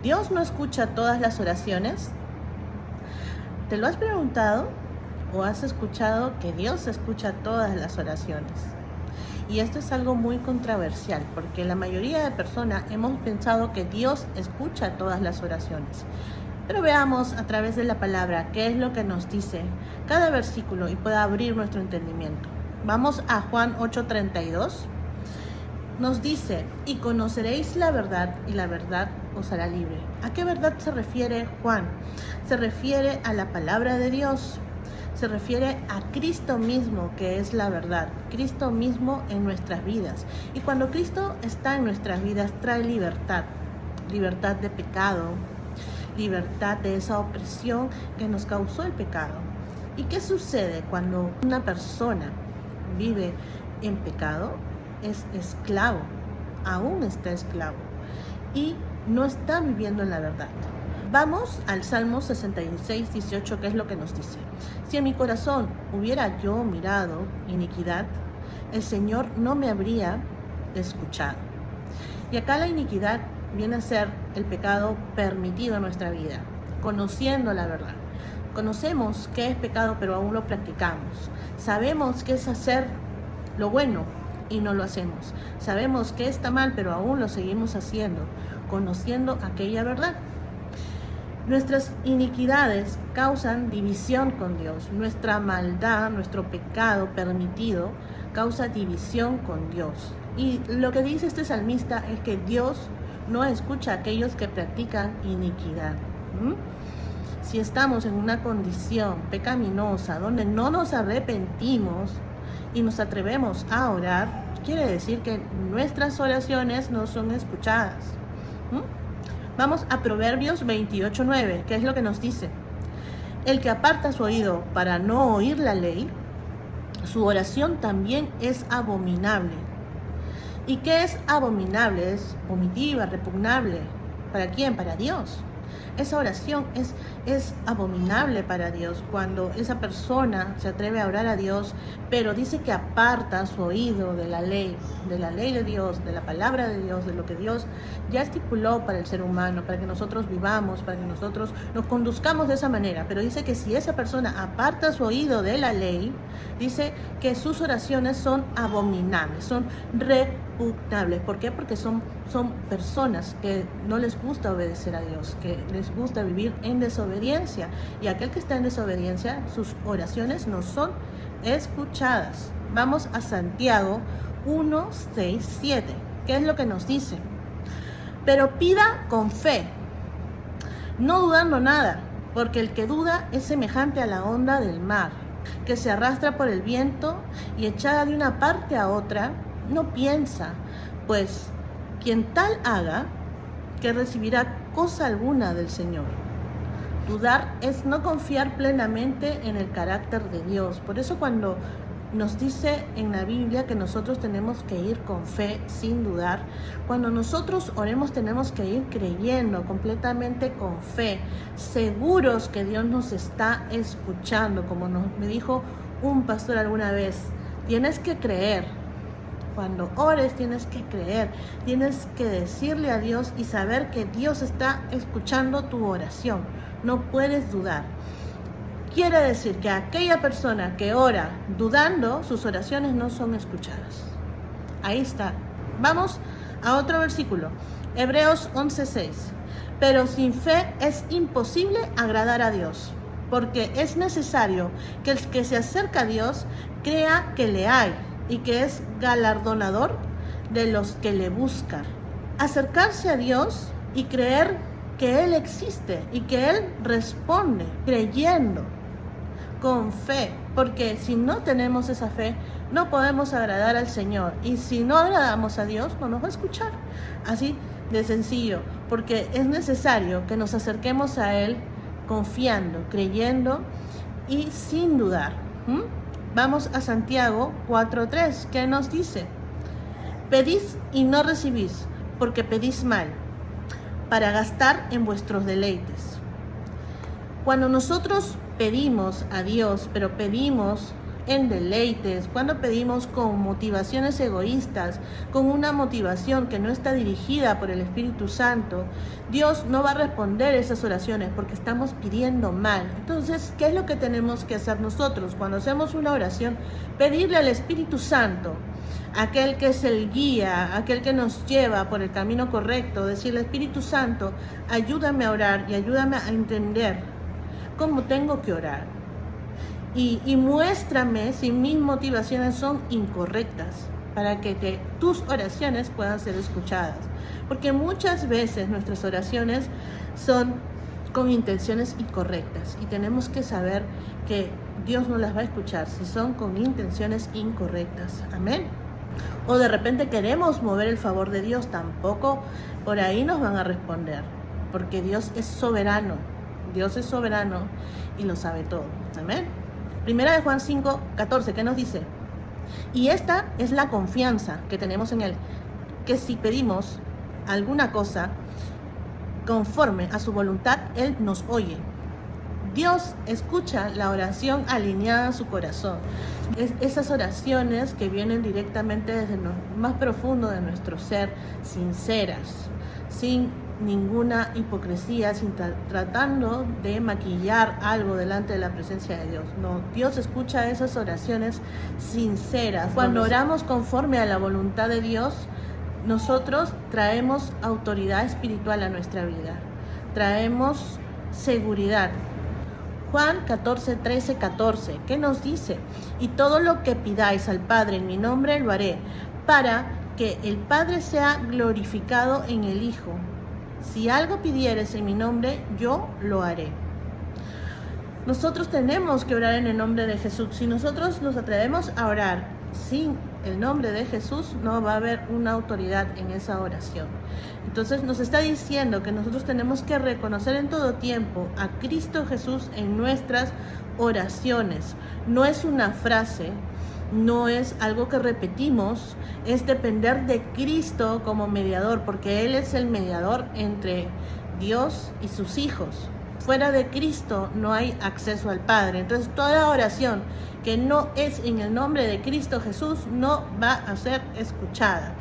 ¿Dios no escucha todas las oraciones? ¿Te lo has preguntado o has escuchado que Dios escucha todas las oraciones? Y esto es algo muy controversial, porque la mayoría de personas hemos pensado que Dios escucha todas las oraciones. Pero veamos a través de la palabra qué es lo que nos dice cada versículo y pueda abrir nuestro entendimiento. Vamos a Juan 8:32. Nos dice, y conoceréis la verdad, y la verdad os hará libre. ¿A qué verdad se refiere Juan? Se refiere a la palabra de Dios. Se refiere a Cristo mismo, que es la verdad. Cristo mismo en nuestras vidas. Y cuando Cristo está en nuestras vidas, trae libertad. Libertad de pecado. Libertad de esa opresión que nos causó el pecado. ¿Y qué sucede cuando una persona vive en pecado? Es esclavo, aún está esclavo y no está viviendo en la verdad. Vamos al Salmo 66:18, que es lo que nos dice: si en mi corazón hubiera yo mirado iniquidad, el Señor no me habría escuchado. Y acá la iniquidad viene a ser el pecado permitido en nuestra vida, conociendo la verdad. Conocemos qué es pecado, pero aún lo practicamos. Sabemos qué es hacer lo bueno y no lo hacemos. Sabemos que está mal, pero aún lo seguimos haciendo, conociendo aquella verdad. Nuestras iniquidades causan división con Dios. Nuestra maldad, nuestro pecado permitido, causa división con Dios. Y lo que dice este salmista es que Dios no escucha a aquellos que practican iniquidad. Si estamos en una condición pecaminosa donde no nos arrepentimos y nos atrevemos a orar, quiere decir que nuestras oraciones no son escuchadas. Vamos a Proverbios 28:9, que es lo que nos dice: el que aparta su oído para no oír la ley, su oración también es abominable. ¿Y qué es abominable? Es vomitiva, repugnable. ¿Para quién? Para Dios. Esa oración es abominable para Dios cuando esa persona se atreve a orar a Dios, pero dice que aparta su oído de la ley de Dios, de la palabra de Dios, de lo que Dios ya estipuló para el ser humano, para que nosotros vivamos, para que nosotros nos conduzcamos de esa manera. Pero dice que si esa persona aparta su oído de la ley, dice que sus oraciones son abominables, son repugnables. ¿Por qué? Porque son personas que no les gusta obedecer a Dios, que les gusta vivir en desobediencia, y aquel que está en desobediencia, sus oraciones no son escuchadas. Vamos a Santiago 1:6-7, ¿qué es lo que nos dice? Pero pida con fe, no dudando nada, porque el que duda es semejante a la onda del mar, que se arrastra por el viento y echada de una parte a otra. No piensa, pues quien tal haga, que recibirá cosa alguna del Señor. Dudar es no confiar plenamente en el carácter de Dios. Por eso cuando nos dice en la Biblia que nosotros tenemos que ir con fe, sin dudar, cuando nosotros oremos tenemos que ir creyendo completamente con fe, seguros que Dios nos está escuchando. Como me dijo un pastor alguna vez, tienes que creer. Cuando ores tienes que creer, tienes que decirle a Dios y saber que Dios está escuchando tu oración. No puedes dudar. Quiere decir que aquella persona que ora dudando, sus oraciones no son escuchadas. Ahí está. Vamos a otro versículo. Hebreos 11:6. Pero sin fe es imposible agradar a Dios, porque es necesario que el que se acerca a Dios crea que le hay y que es galardonador de los que le buscan. Acercarse a Dios y creer que Él existe y que Él responde, creyendo, con fe, porque si no tenemos esa fe, no podemos agradar al Señor, y si no agradamos a Dios, no nos va a escuchar. Así de sencillo, porque es necesario que nos acerquemos a Él confiando, creyendo y sin dudar. Vamos a Santiago 4:3, ¿qué nos dice? Pedís y no recibís, porque pedís mal, para gastar en vuestros deleites. Cuando nosotros pedimos a Dios, pero pedimos en deleites, cuando pedimos con motivaciones egoístas, con una motivación que no está dirigida por el Espíritu Santo, Dios no va a responder esas oraciones porque estamos pidiendo mal. Entonces, ¿qué es lo que tenemos que hacer nosotros? Cuando hacemos una oración, pedirle al Espíritu Santo, aquel que es el guía, aquel que nos lleva por el camino correcto, decirle: Espíritu Santo, ayúdame a orar y ayúdame a entender cómo tengo que orar. Y muéstrame si mis motivaciones son incorrectas, para que tus oraciones puedan ser escuchadas. Porque muchas veces nuestras oraciones son con intenciones incorrectas y tenemos que saber que Dios no las va a escuchar si son con intenciones incorrectas. Amén. O de repente queremos mover el favor de Dios, tampoco por ahí nos van a responder, porque Dios es soberano. Dios es soberano y lo sabe todo. Amén. Primera de Juan 5:14, ¿qué nos dice? Y esta es la confianza que tenemos en Él, que si pedimos alguna cosa conforme a su voluntad, Él nos oye. Dios escucha la oración alineada a su corazón. Esas oraciones que vienen directamente desde lo más profundo de nuestro ser, sinceras, sin ninguna hipocresía, sin tratando de maquillar algo delante de la presencia de Dios. No, Dios escucha esas oraciones sinceras. Cuando oramos conforme a la voluntad de Dios, nosotros traemos autoridad espiritual a nuestra vida, traemos seguridad. Juan 14:13-14, ¿qué nos dice? Y todo lo que pidáis al Padre en mi nombre lo haré, para que el Padre sea glorificado en el Hijo. Si algo pidieres en mi nombre, yo lo haré. Nosotros tenemos que orar en el nombre de Jesús. Si nosotros nos atrevemos a orar sin el nombre de Jesús, no va a haber una autoridad en esa oración. Entonces nos está diciendo que nosotros tenemos que reconocer en todo tiempo a Cristo Jesús en nuestras oraciones. No es una frase, no es algo que repetimos, es depender de Cristo como mediador, porque Él es el mediador entre Dios y sus hijos. Fuera de Cristo no hay acceso al Padre. Entonces toda oración que no es en el nombre de Cristo Jesús no va a ser escuchada.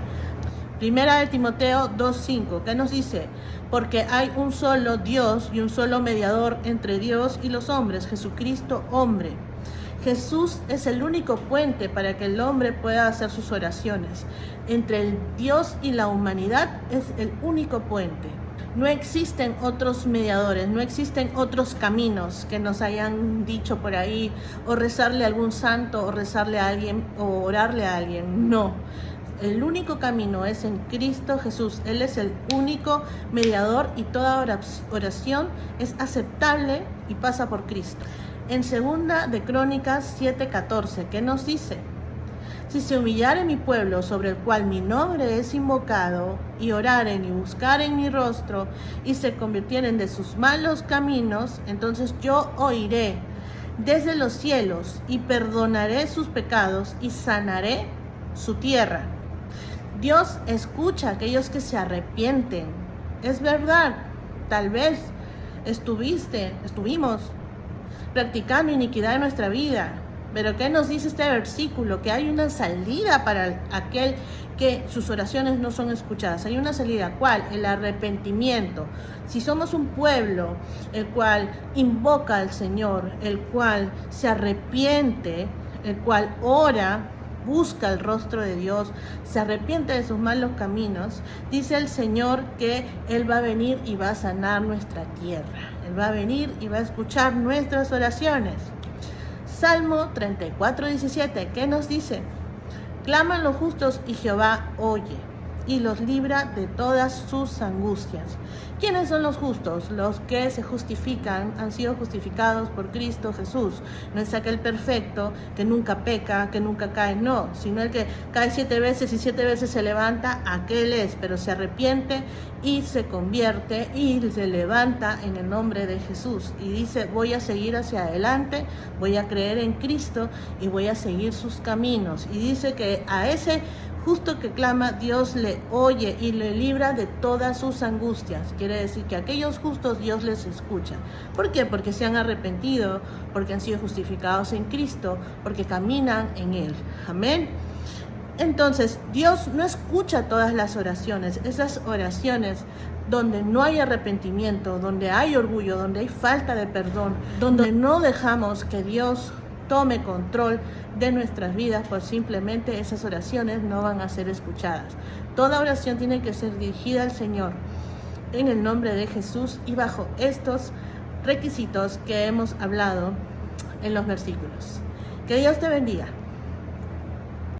Primera de Timoteo 2:5, ¿qué nos dice? Porque hay un solo Dios y un solo mediador entre Dios y los hombres, Jesucristo hombre. Jesús es el único puente para que el hombre pueda hacer sus oraciones. Entre el Dios y la humanidad es el único puente. No existen otros mediadores, no existen otros caminos que nos hayan dicho por ahí, o rezarle a algún santo, o rezarle a alguien, o orarle a alguien. No. El único camino es en Cristo Jesús. Él es el único mediador y toda oración es aceptable y pasa por Cristo. En segunda de Crónicas 7:14, ¿qué nos dice? Si se humillare mi pueblo, sobre el cual mi nombre es invocado, y oraren y buscaren mi rostro, y se convirtieren de sus malos caminos, entonces yo oiré desde los cielos, y perdonaré sus pecados, y sanaré su tierra. Dios escucha a aquellos que se arrepienten. Es verdad, tal vez estuvimos practicando iniquidad en nuestra vida, pero ¿qué nos dice este versículo? Que hay una salida para aquel que sus oraciones no son escuchadas. Hay una salida, ¿cuál? El arrepentimiento. Si somos un pueblo el cual invoca al Señor, el cual se arrepiente, el cual ora, busca el rostro de Dios, se arrepiente de sus malos caminos, dice el Señor que Él va a venir y va a sanar nuestra tierra. Él va a venir y va a escuchar nuestras oraciones. Salmo 34:17, ¿qué nos dice? Claman los justos y Jehová oye y los libra de todas sus angustias. ¿Quiénes son los justos? Los que se justifican, han sido justificados por Cristo Jesús. No es aquel perfecto que nunca peca, que nunca cae, no, sino el que cae 7 veces y 7 veces se levanta, aquel es, pero se arrepiente y se convierte y se levanta en el nombre de Jesús y dice: voy a seguir hacia adelante, voy a creer en Cristo y voy a seguir sus caminos. Y dice que a ese justo que clama, Dios le oye y le libra de todas sus angustias. Quiere decir que a aquellos justos Dios les escucha. ¿Por qué? Porque se han arrepentido, porque han sido justificados en Cristo, porque caminan en Él. Amén. Entonces, Dios no escucha todas las oraciones. Esas oraciones donde no hay arrepentimiento, donde hay orgullo, donde hay falta de perdón, donde no dejamos que Dios tome control de nuestras vidas, pues simplemente esas oraciones no van a ser escuchadas. Toda oración tiene que ser dirigida al Señor en el nombre de Jesús y bajo estos requisitos que hemos hablado en los versículos. Que Dios te bendiga.